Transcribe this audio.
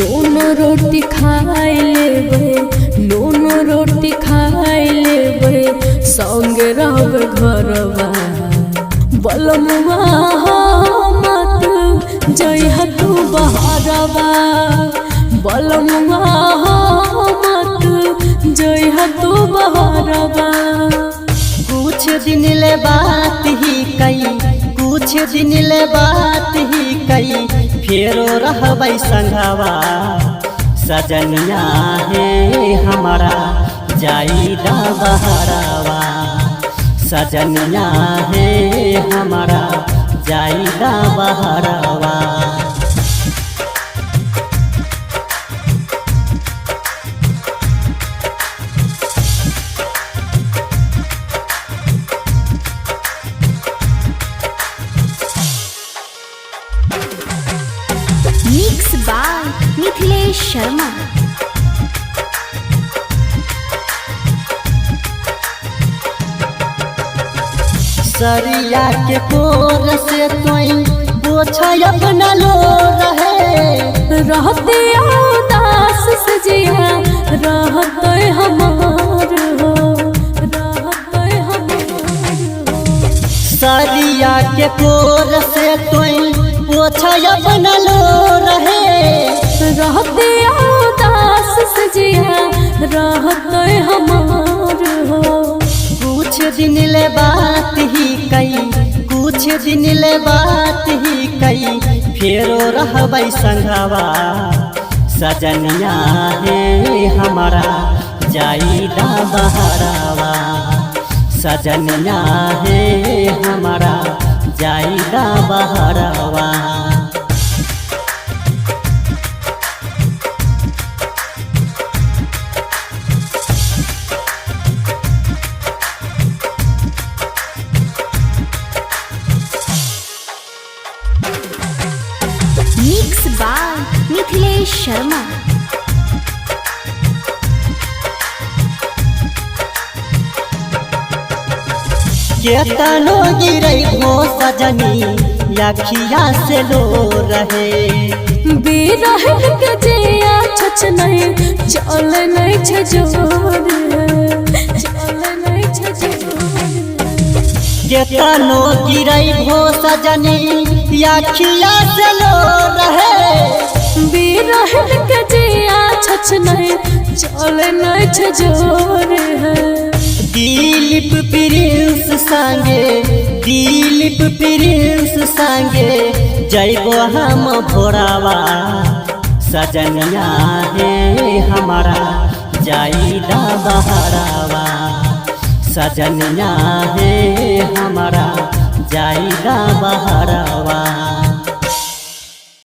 नून रोटी खाए लेबे, नून रोटी खाए लेबे, संगे रहबे घरवा। बलमुआ मत जइहा तू बहरवा, बलमुआ मत जइहा तू बहरवा। कुछ दिन ले बात ही कई, कुछ दिन ले बात ही कई, फेरो रहबै संगवा। सजनिया है हमारा जाइदा बहरवा, सजनिया है हमारा जाइदा बहरवा। Mix by Mithilesh Sharma. सरिया के कोर से तोई पोछा अपना लो रहे। रहते उदास सजिया रहते हमार हो, रहते हमार हो। सरिया के कोर से तोई पोछा अपना लो रहे। रहते उदास सजिया रहते हमार हो। कुछ दिन ले बात ही कई, कुछ दिन ले बात ही कई, फेरो रहबै संगवा। सजनिया है हमारा जाइदा बहरवा, सजनिया है हमारा जाइदा बहरवा। Mix by Mithilesh Sharma. केतनो गिरै हो सजनी अखिया से लो रहे। बिरह के जिया छछ नहीं चल नहीं छजोर, चल नहीं छजोर। केतनो गिरै हो सजनी अखिया से लो रहे। बिरह के जिया छछ नहीं चल नहीं छजोर है। दिलीप प्रिंस संगे, दिलीप प्रिंस संगे जइबो हम भोरावा। सजनिया है हमारा जाइदा बहरवा, सजनिया है हमारा जाइदा बहरवा।